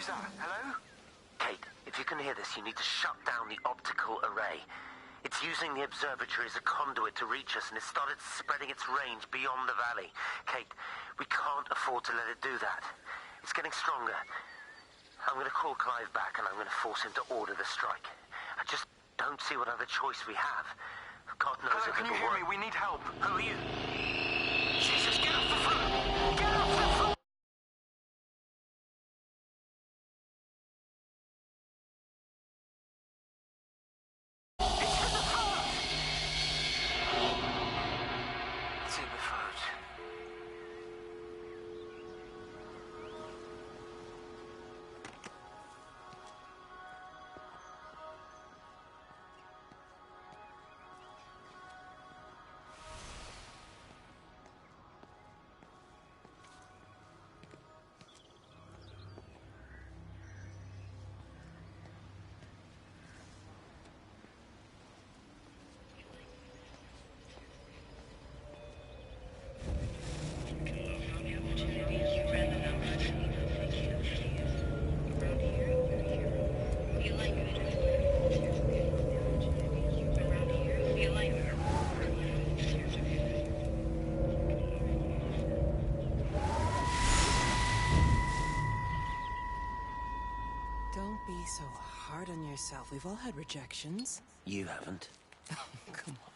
Who's that? Hello? Kate, if you can hear this, you need to shut down the optical array. It's using the observatory as a conduit to reach us, and it's started spreading its range beyond the valley. Kate, we can't afford to let it do that. It's getting stronger. I'm going to call Clive back, and I'm going to force him to order the strike. I just don't see what other choice we have. God knows Hello, if can you hear me? We need help. Who are you? Jesus, get off the phone! Get off the phone! It's in the phone. Don't be so hard on yourself. We've all had rejections. You haven't. Come on.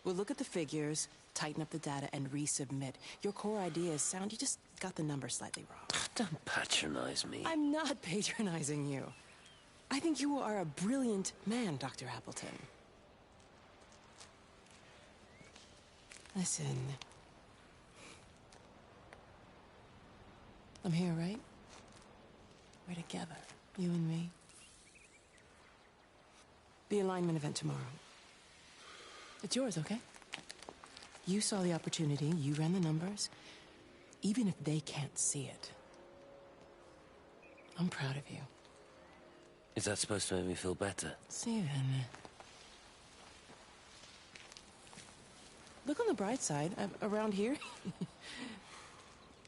We'll look at the figures, tighten up the data, and resubmit. Your core idea is sound. You just got the numbers slightly wrong. Don't patronize me. I'm not patronizing you. I think you are a brilliant man, Dr. Appleton. Listen. I'm here, right? We're together, you and me. The alignment event tomorrow. It's yours, okay? You saw the opportunity, you ran the numbers. Even if they can't see it, I'm proud of you. Is that supposed to make me feel better? Steven. Look on the bright side. Around here,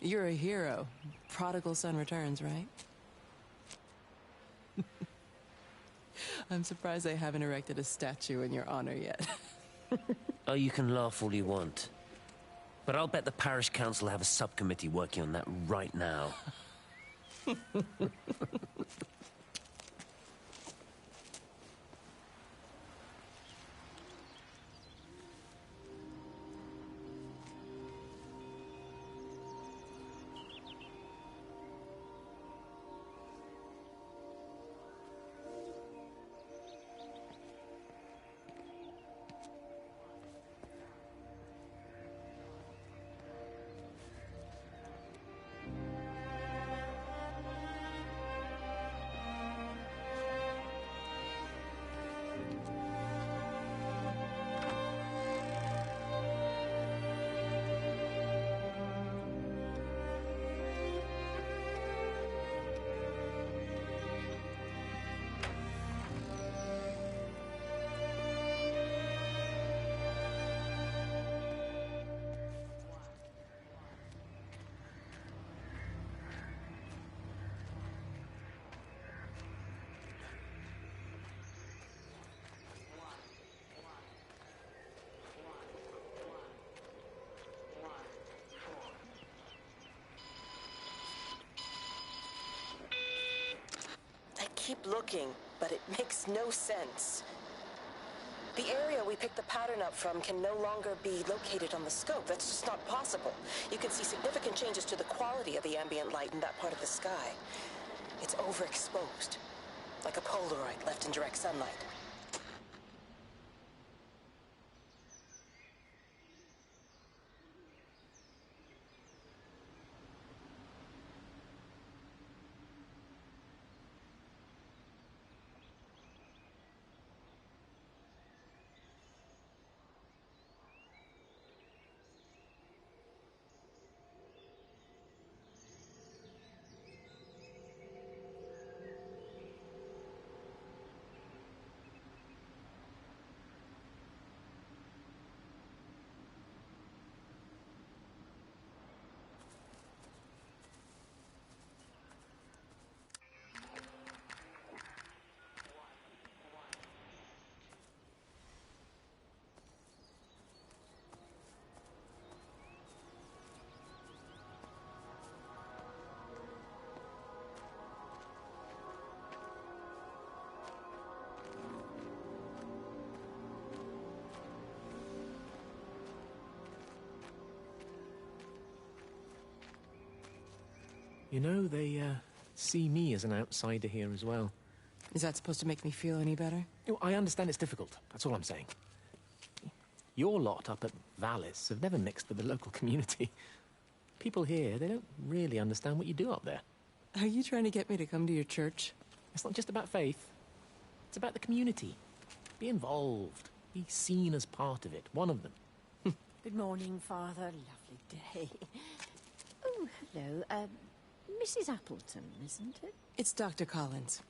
you're a hero. Prodigal son returns, right? I'm surprised they haven't erected a statue in your honor yet. Oh, you can laugh all you want. But I'll bet the parish council have a subcommittee working on that right now. Keep looking, but it makes no sense. The area we picked the pattern up from can no longer be located on the scope. That's just not possible. You can see significant changes to the quality of the ambient light in that part of the sky. It's overexposed, like a Polaroid left in direct sunlight. You know, they see me as an outsider here as well. Is that supposed to make me feel any better? I understand it's difficult. That's all I'm saying. Your lot up at Valis have never mixed with the local community. People here, they don't really understand what you do up there. Are you trying to get me to come to your church? It's not just about faith. It's about the community. Be involved. Be seen as part of it. One of them. Good morning, Father. Lovely day. Oh, hello. Mrs. Appleton, isn't it? It's Dr. Collins.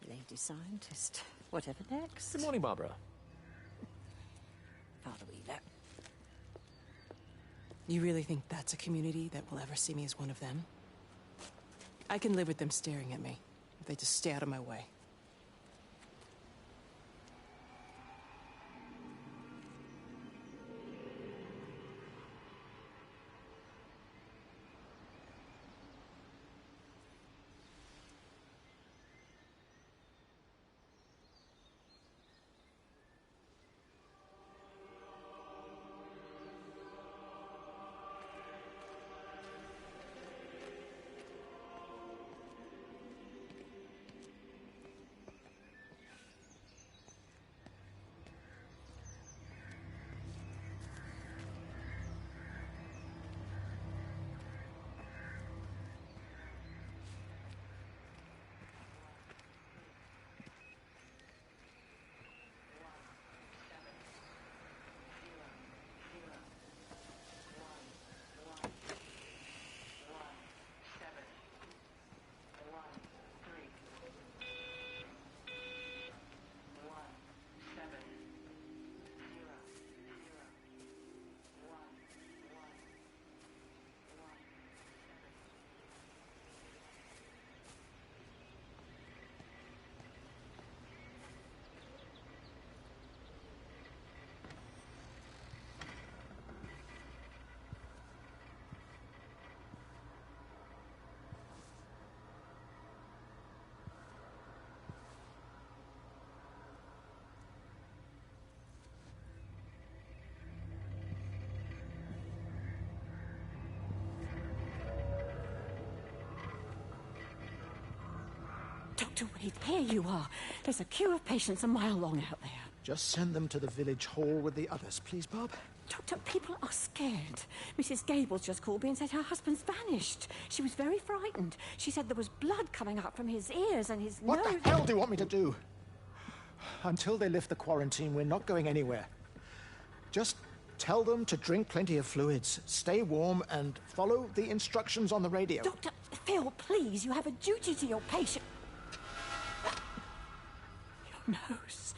Lady scientist. Whatever next. Good morning, Barbara. Father Wheeler. You really think that's a community that will ever see me as one of them? I can live with them staring at me, if they just stay out of my way. Dr. Wade, here you are. There's a queue of patients a mile long out there. Just send them to the village hall with the others, please, Bob. Doctor, people are scared. Mrs. Gables just called me and said her husband's vanished. She was very frightened. She said there was blood coming up from his ears and his What nose. the hell do you want me to do? Until they lift the quarantine, we're not going anywhere. Just tell them to drink plenty of fluids, stay warm, and follow the instructions on the radio. Doctor, Phil, please, you have a duty to your patient. Your nose.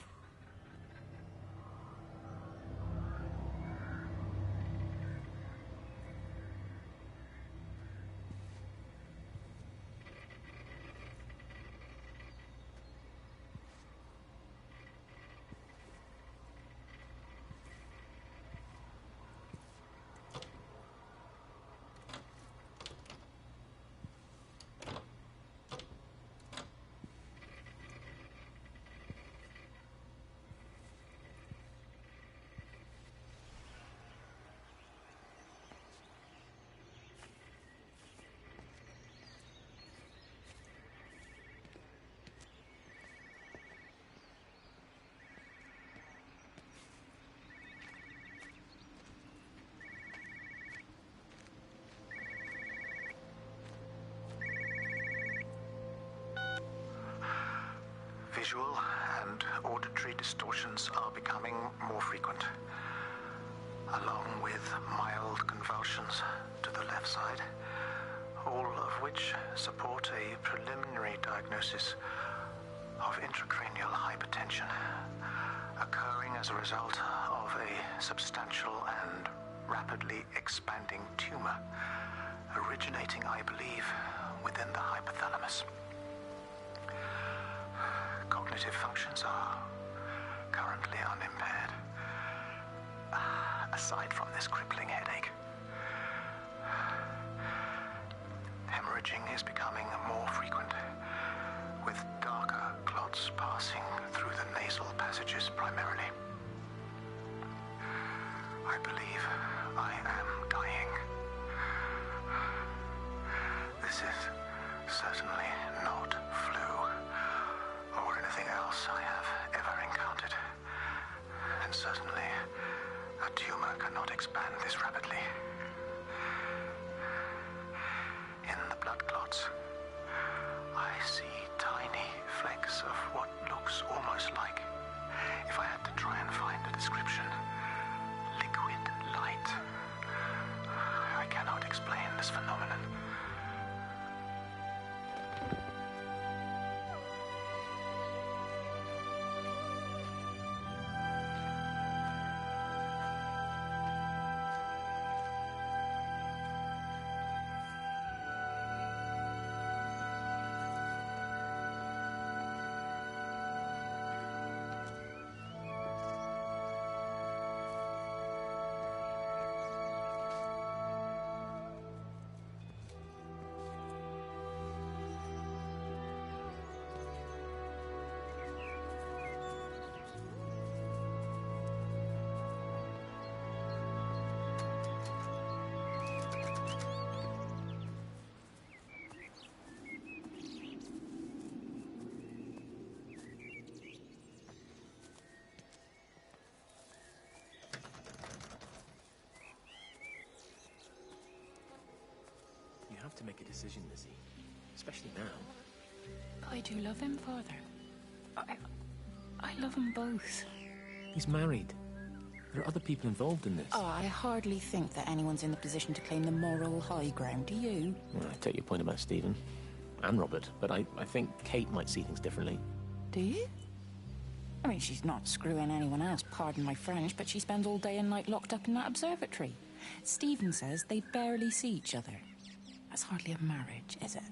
Visual and auditory distortions are becoming more frequent, along with mild convulsions to the left side, all of which support a preliminary diagnosis of intracranial hypertension, occurring as a result of a substantial and rapidly expanding tumor, originating, I believe, within the hypothalamus. Cognitive functions are currently unimpaired, aside from this crippling headache. Hemorrhaging is becoming more frequent, with darker clots passing through the nasal passages primarily. I believe I am dying. This is have to make a decision, Lizzie. Especially now. But I do love him, Father. I love them both. He's married. There are other people involved in this. Oh, I hardly think that anyone's in the position to claim the moral high ground, do you? Well, I take your point about Stephen. And Robert. But I think Kate might see things differently. Do you? I mean, she's not screwing anyone else, pardon my French, but she spends all day and night locked up in that observatory. Stephen says they barely see each other. That's hardly a marriage, is it?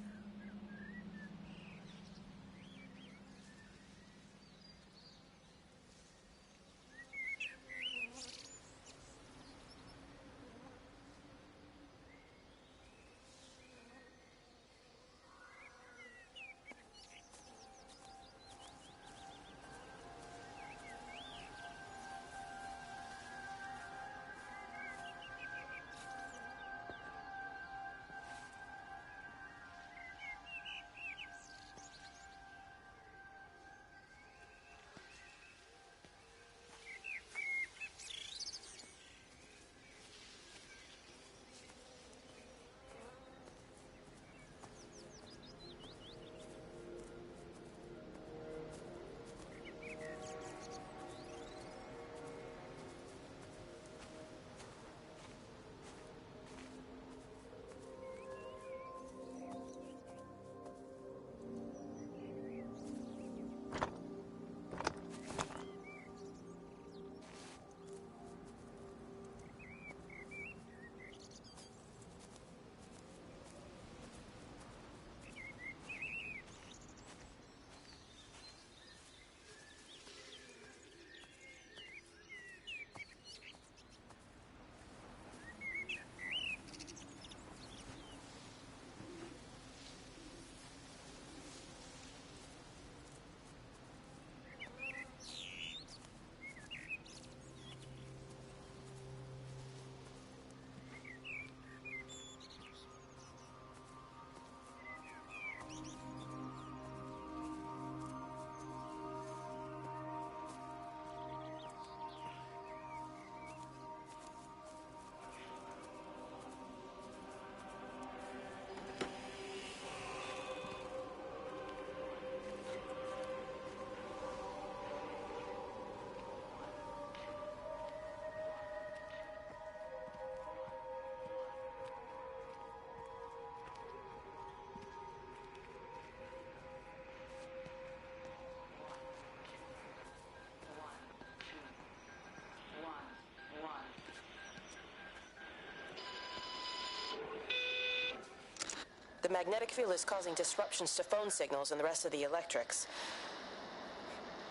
The magnetic field is causing disruptions to phone signals and the rest of the electrics.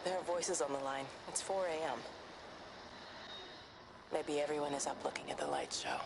There are voices on the line. It's 4 a.m. Maybe everyone is up looking at the light show.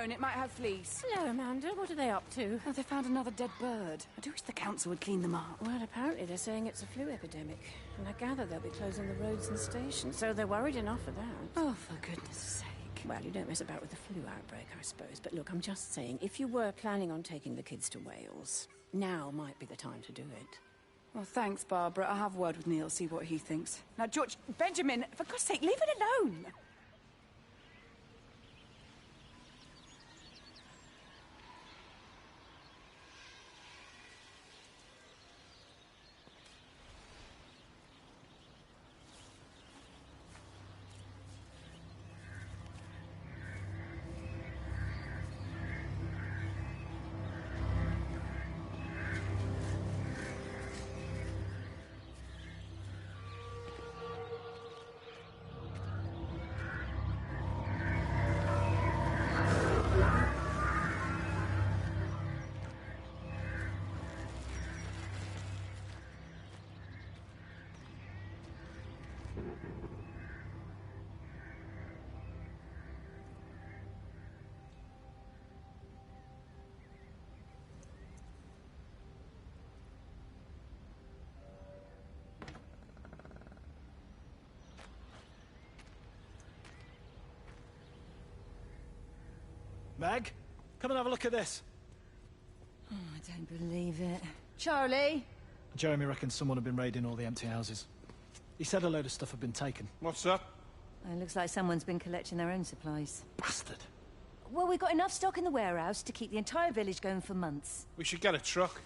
It might have fleas. Hello, Amanda. What are they up to? Oh, they found another dead bird. I do wish the council would clean them up. Well, apparently they're saying it's a flu epidemic. And I gather they'll be closing the roads and stations, so they're worried enough for that. Oh, for goodness sake. Well, you don't mess about with the flu outbreak, I suppose. But look, I'm just saying, if you were planning on taking the kids to Wales, now might be the time to do it. Well, thanks, Barbara. I'll have a word with Neil, see what he thinks. Now, George, Benjamin, for God's sake, leave it alone. Meg, come and have a look at this. Oh, I don't believe it. Charlie? Jeremy reckons someone had been raiding all the empty houses. He said a load of stuff had been taken. What's that? It looks like someone's been collecting their own supplies. Bastard. Well, we've got enough stock in the warehouse to keep the entire village going for months. We should get a truck.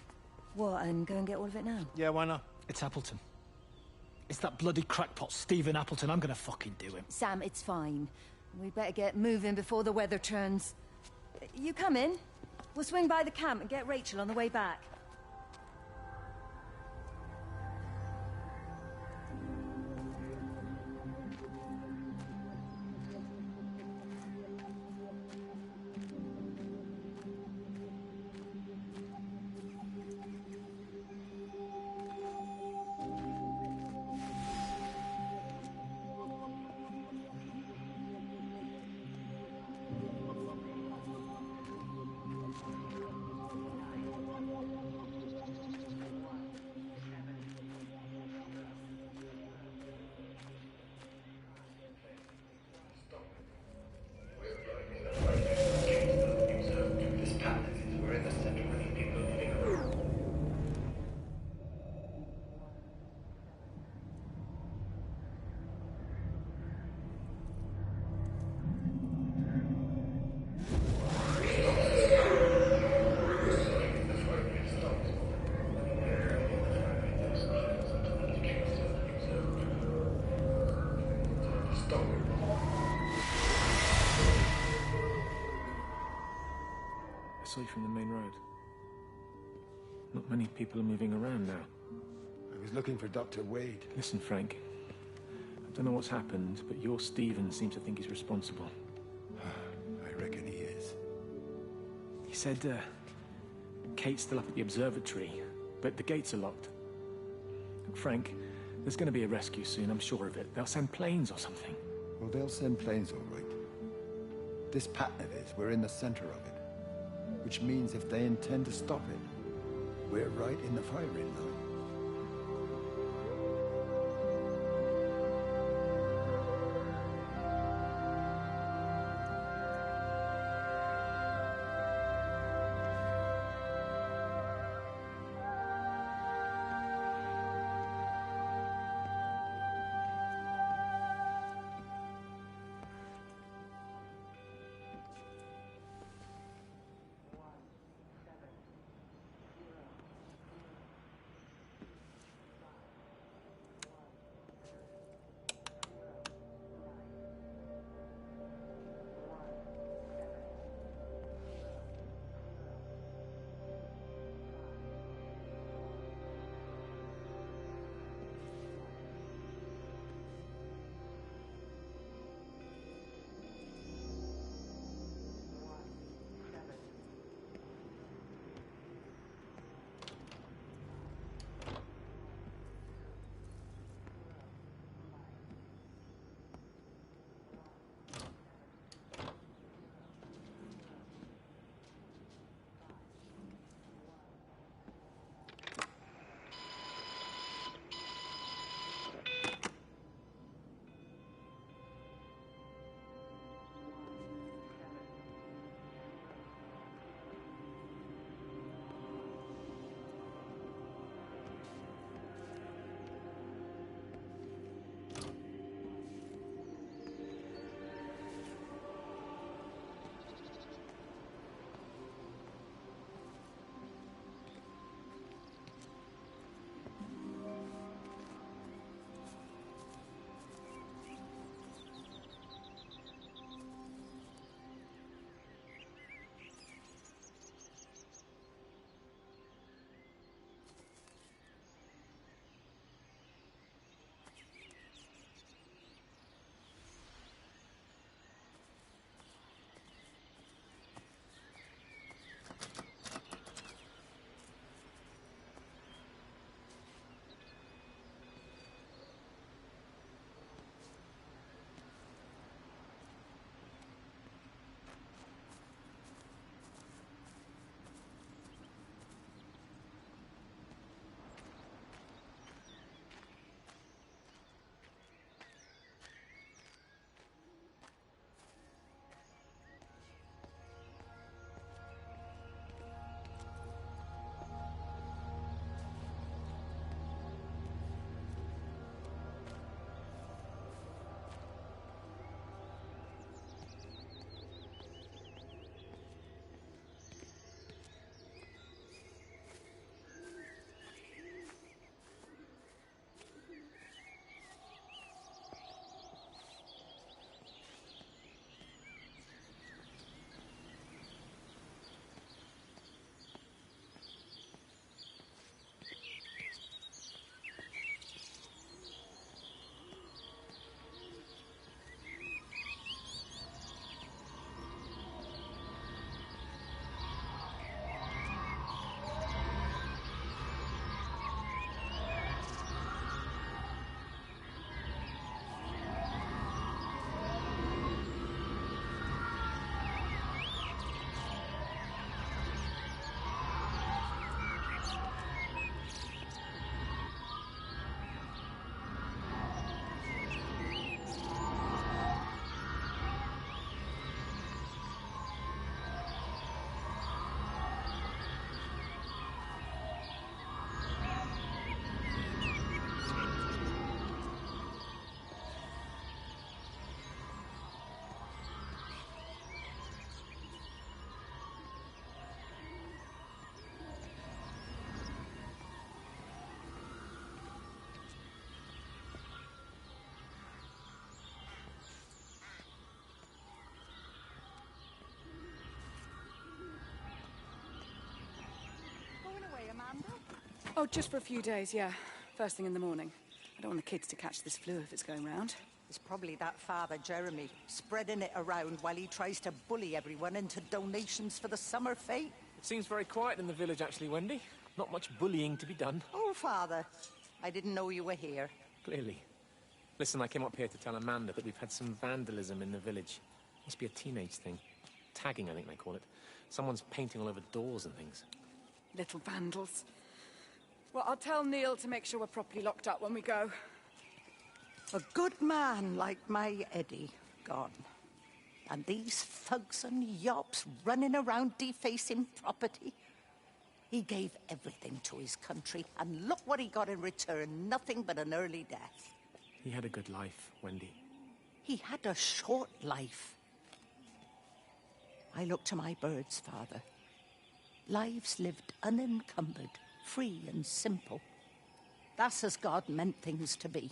What, and go and get all of it now? Yeah, why not? It's Appleton. It's that bloody crackpot Stephen Appleton. I'm gonna fucking do him. Sam, it's fine. We'd better get moving before the weather turns. You come in. We'll swing by the camp and get Rachel on the way back. I saw you from the main road. Not many people are moving around now. I was looking for Dr. Wade. Listen, Frank. I don't know what's happened, but your Stephen seems to think he's responsible. I reckon he is. He said, Kate's still up at the observatory, but the gates are locked. Look, Frank, there's going to be a rescue soon, I'm sure of it. They'll send planes or something. Well, they'll send planes, all right. This pattern of his, we're in the center of it. Which means if they intend to stop it, we're right in the firing line. Oh, just for a few days, yeah. First thing in the morning. I don't want the kids to catch this flu if it's going round. It's probably that father, Jeremy, spreading it around while he tries to bully everyone into donations for the summer fete. It seems very quiet in the village, actually, Wendy. Not much bullying to be done. Oh, father, I didn't know you were here. Clearly. Listen, I came up here to tell Amanda that we've had some vandalism in the village. Must be a teenage thing. Tagging, I think they call it. Someone's painting all over doors and things. Little vandals. Well, I'll tell Neil to make sure we're properly locked up when we go. A good man like my Eddie gone. And these thugs and yops running around defacing property. He gave everything to his country, and look what he got in return. Nothing but an early death. He had a good life, Wendy. He had a short life. I look to my birds, Father. Lives lived unencumbered, free and simple. That's as God meant things to be.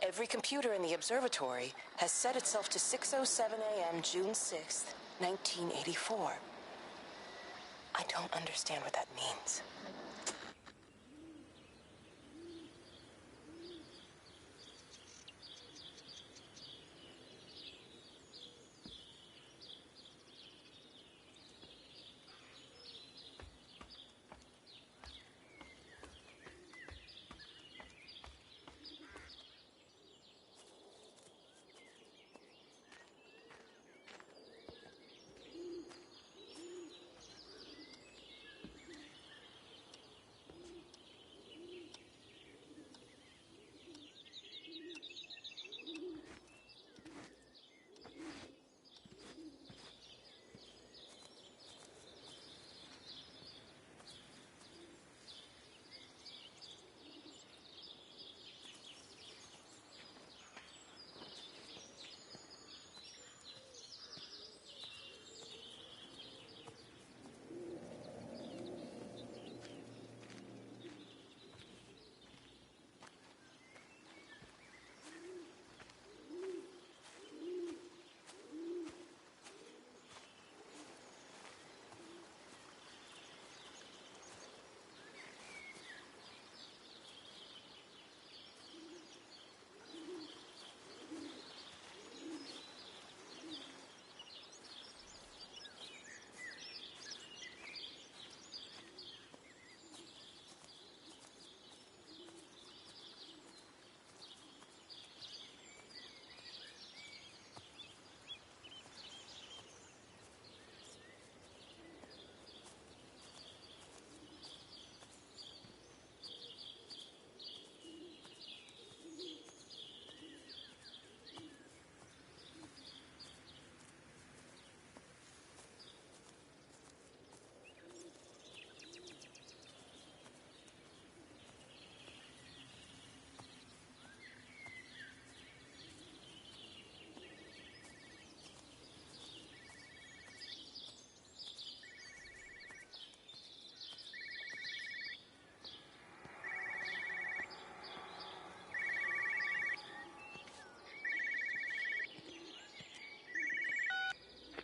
Every computer in the observatory has set itself to 6:07 a.m. June 6th, 1984. I don't understand what that means.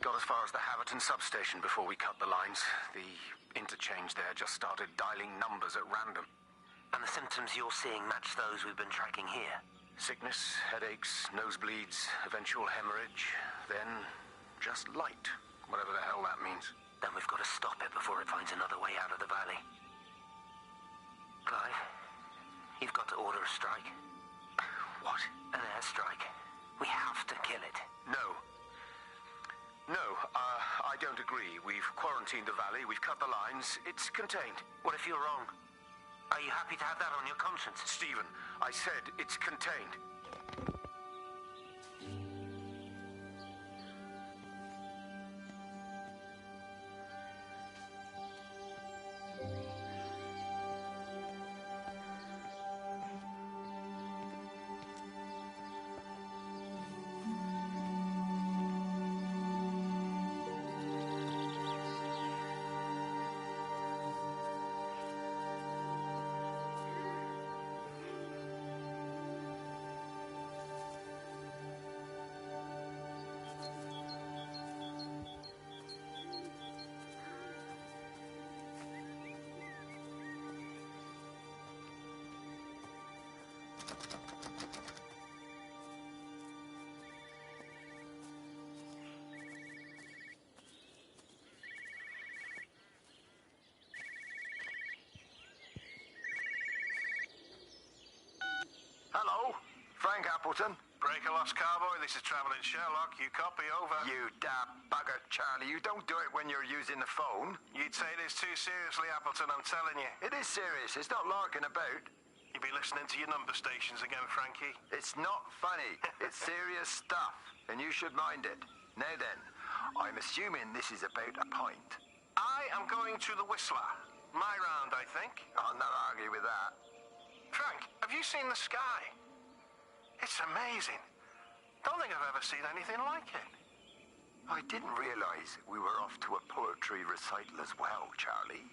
Got as far as the Haverton substation before we cut the lines. The interchange there just started dialing numbers at random. And the symptoms you're seeing match those we've been tracking here? Sickness, headaches, nosebleeds, eventual hemorrhage, then just light, whatever the hell that means. Then we've got to stop it before it finds another way out of the valley. Clive, you've got to order a strike. What? An airstrike. We have to kill it. No, I don't agree. We've quarantined the valley, we've cut the lines, it's contained. What if you're wrong? Are you happy to have that on your conscience? Stephen, I said it's contained. Appleton? Break a lost cowboy, this is Travelling Sherlock. You copy, over. You daft bugger, Charlie. You don't do it when you're using the phone. You take this too seriously, Appleton, I'm telling you. It is serious. It's not larking about. You be listening to your number stations again, Frankie. It's not funny. It's serious stuff, and you should mind it. Now then, I'm assuming this is about a pint. I am going to the Whistler. My round, I think. I'll not argue with that. Frank, have you seen the sky? It's amazing. Don't think I've ever seen anything like it. I didn't realize we were off to a poetry recital as well, Charlie.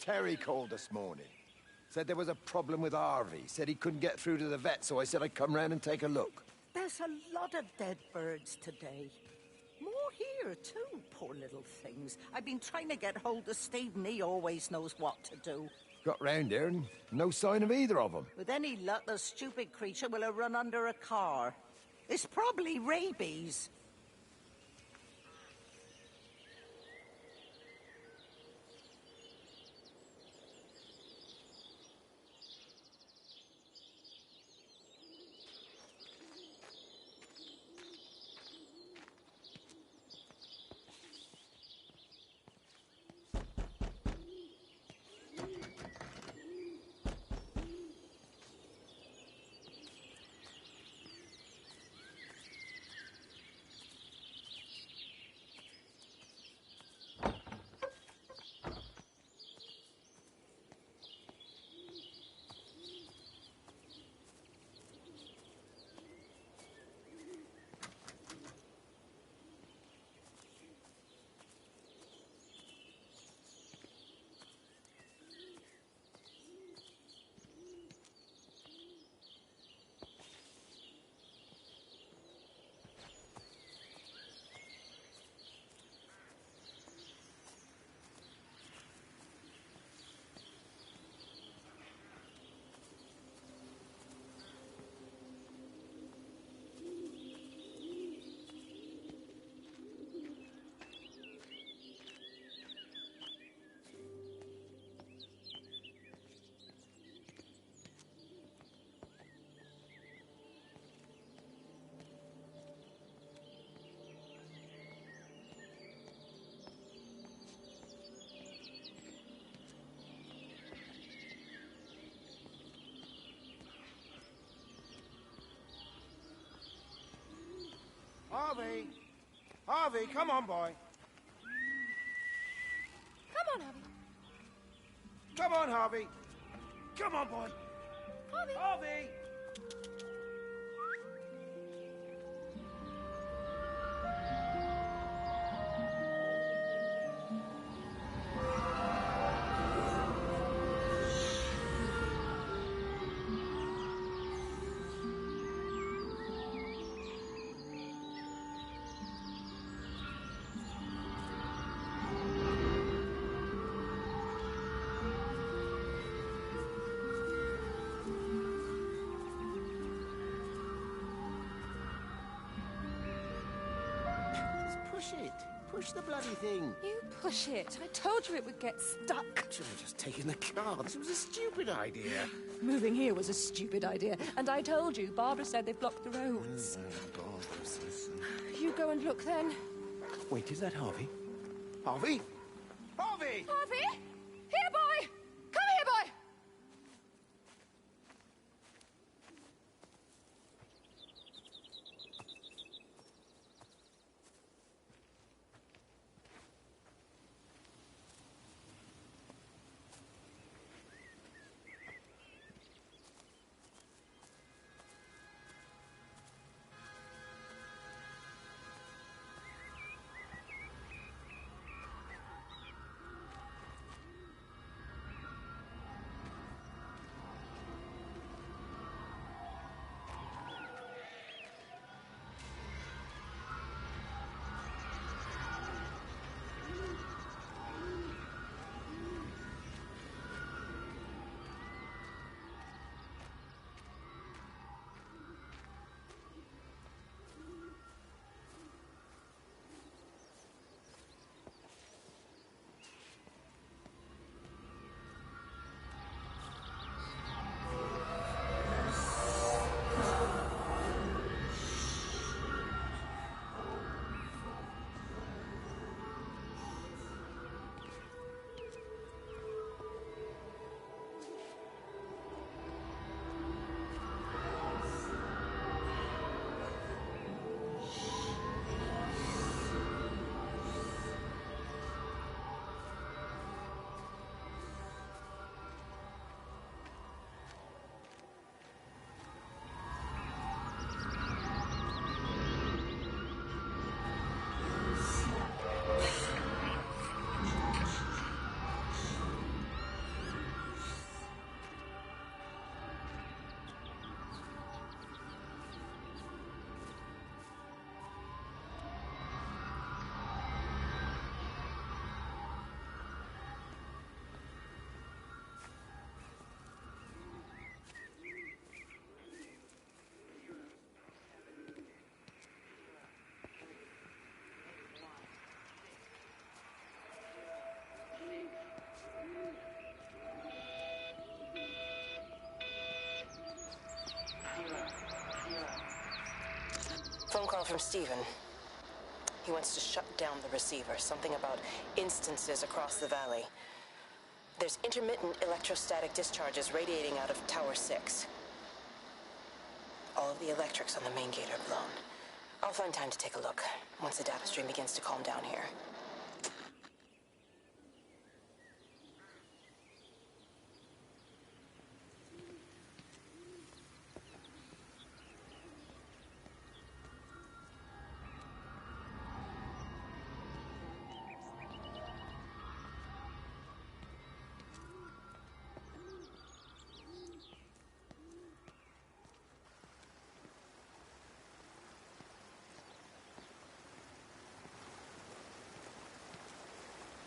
Terry called this morning. Said there was a problem with Harvey. Said he couldn't get through to the vet, so I said I'd come round and take a look. There's a lot of dead birds today. More here, too, poor little things. I've been trying to get hold of Steve, and he always knows what to do. Got round here and no sign of either of them. With any luck, the stupid creature will have run under a car. It's probably rabies. Harvey! Harvey, come on, boy. Come on, Harvey. Come on, Harvey. Come on, boy. Harvey! Harvey! push the bloody thing. You push it. I told you it would get stuck. Should have just taken the car. This was a stupid idea. Moving here was a stupid idea. And I told you, Barbara said they've blocked the roads. Barbara's listen. You go and look then. Wait, is that Harvey? Harvey? Harvey! Harvey! Here, boy! Come here, boy! Phone call from Stephen. He wants to shut down the receiver. Something about instances across the valley. There's intermittent electrostatic discharges radiating out of Tower 6. All of the electrics on the main gate are blown. I'll find time to take a look once the data stream begins to calm down here.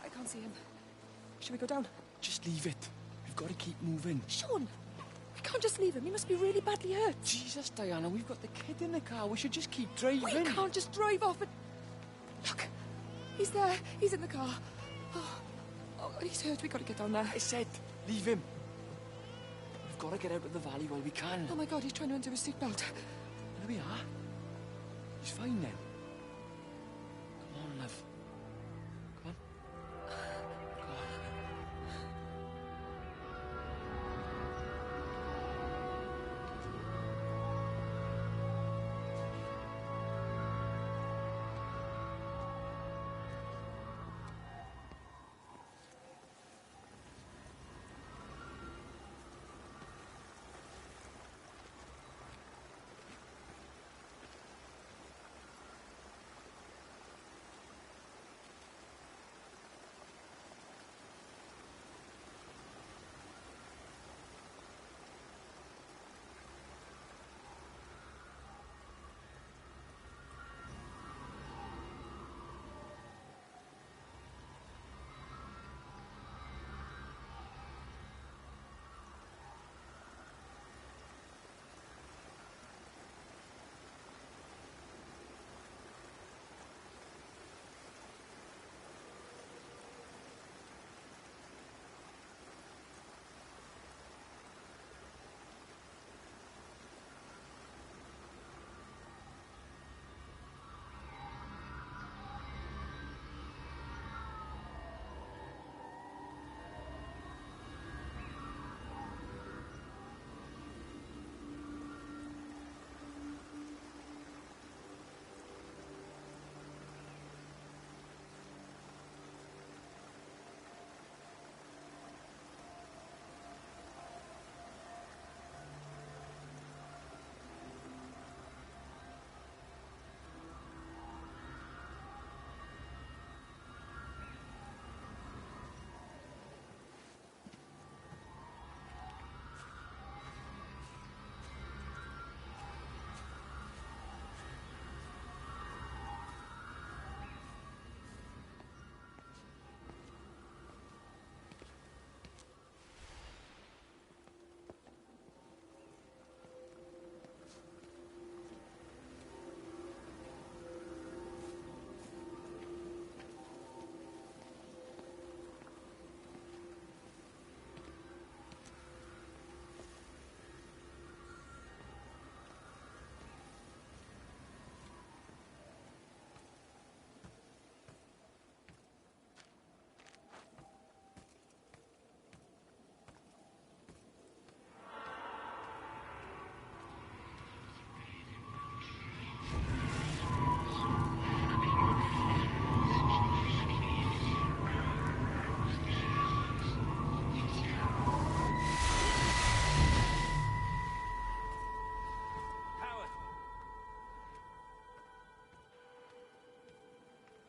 I can't see him. Should we go down? Just leave it. We've got to keep moving. Sean! We can't just leave him. He must be really badly hurt. Jesus, Diana, we've got the kid in the car. We should just keep driving. We can't just drive off and... Look! He's there. He's in the car. Oh, he's hurt. We've got to get down there. I said, leave him. We've got to get out of the valley while we can. Oh, my God, he's trying to undo his seatbelt. There we are. He's fine now. Come on, love. Come on. Come on.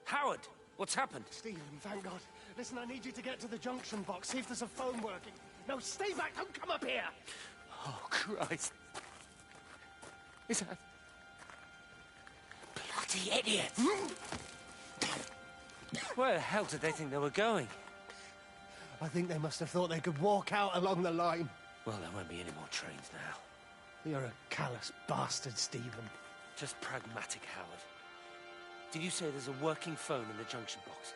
Howard, what's happened? Stephen, thank God. Listen, I need you to get to the junction box, see if there's a phone working. No, stay back, don't come up here! Oh, Christ. Is that... Bloody idiot! Where the hell did they think they were going? I think they must have thought they could walk out along the line. Well, there won't be any more trains now. You're a callous bastard, Stephen. Just pragmatic, Howard. Did you say there's a working phone in the junction box?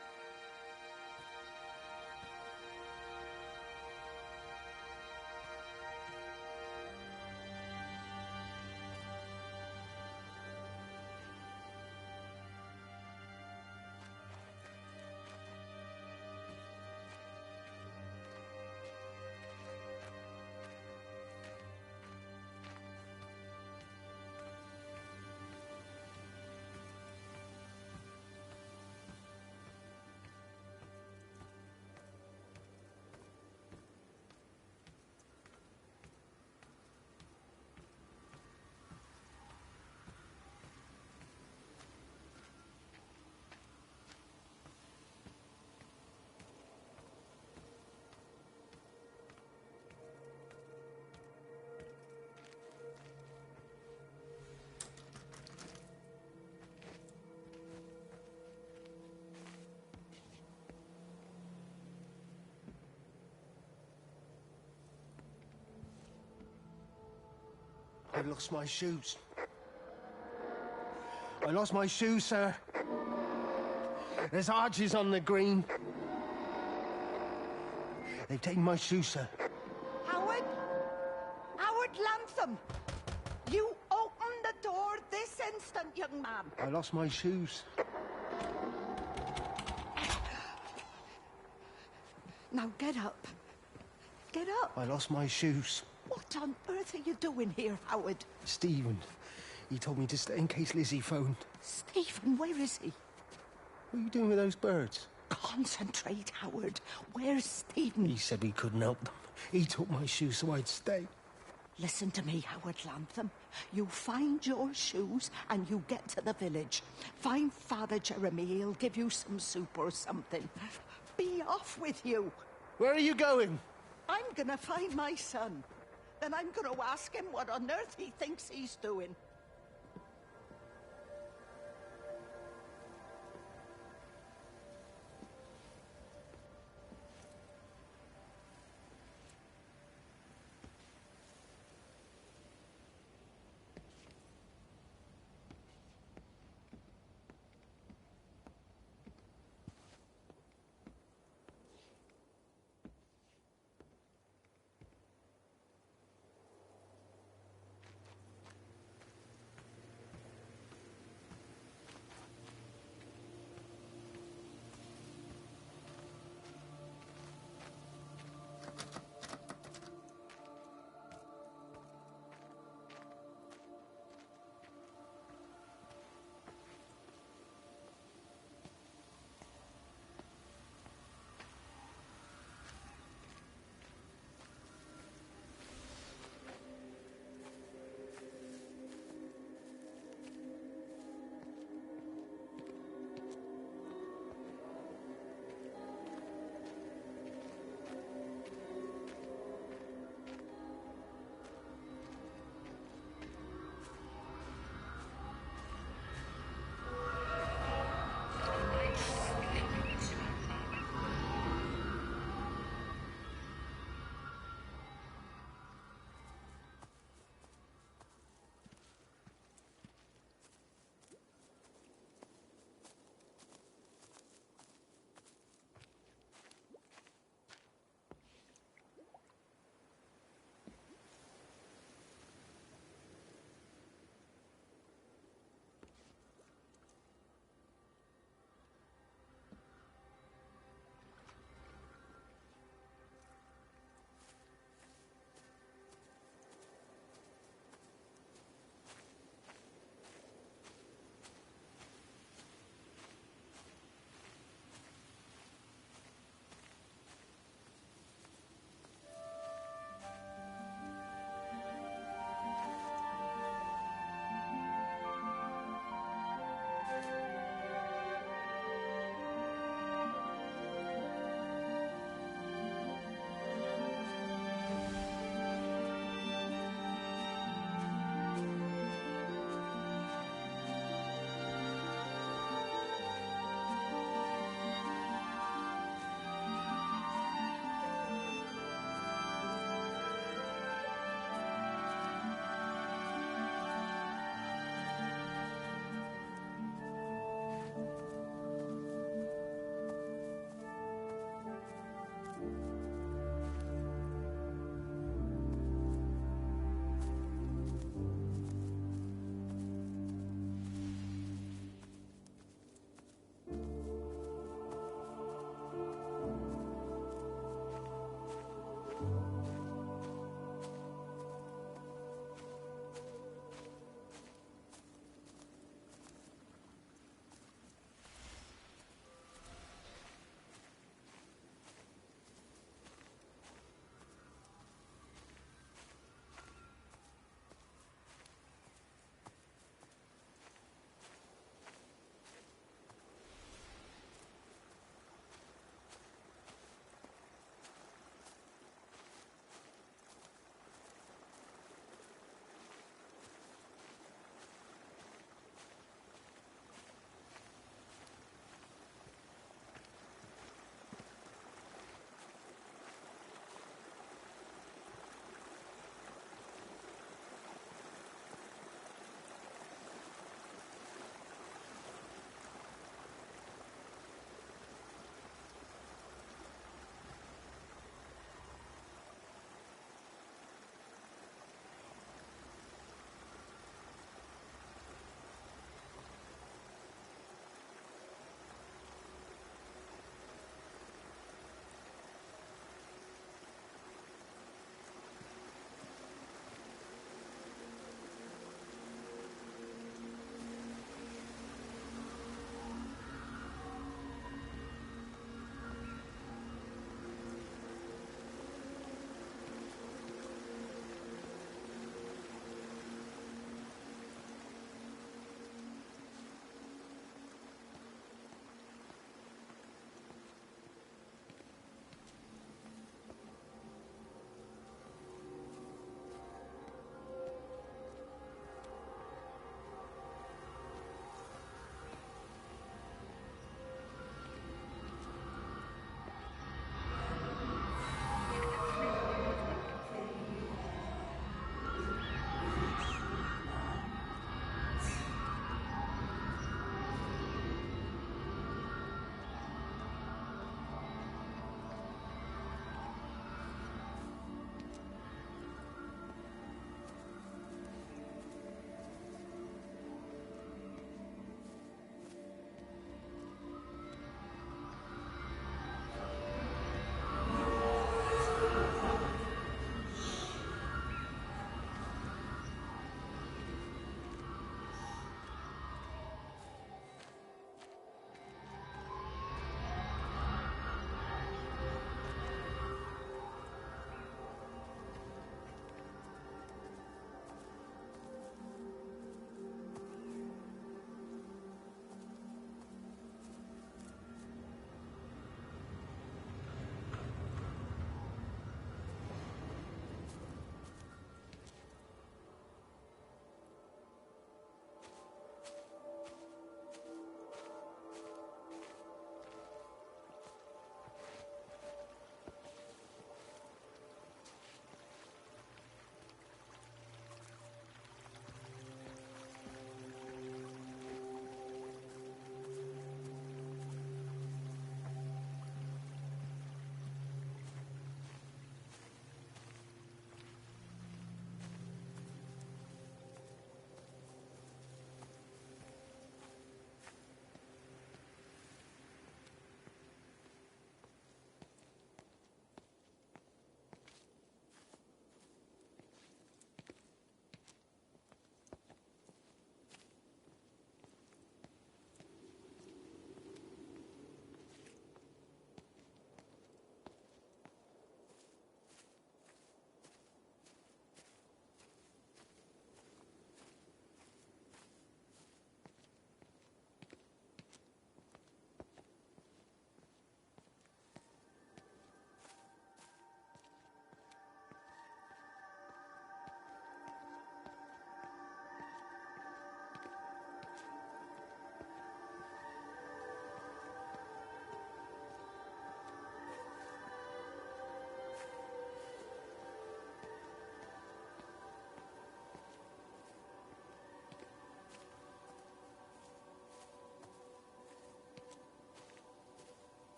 I've lost my shoes. I lost my shoes, sir. There's arches on the green. They've taken my shoes, sir. Howard? Howard Lantham! You open the door this instant, young man. I lost my shoes. Now get up. Get up. I lost my shoes. What on earth are you doing here, Howard? Stephen, he told me to stay in case Lizzie phoned. Stephen, where is he? What are you doing with those birds? Concentrate, Howard. Where's Stephen? He said we couldn't help them. He took my shoes so I'd stay. Listen to me, Howard Lantham. You find your shoes and you get to the village. Find Father Jeremy. He'll give you some soup or something. Be off with you. Where are you going? I'm gonna find my son. Then I'm gonna ask him what on earth he thinks he's doing.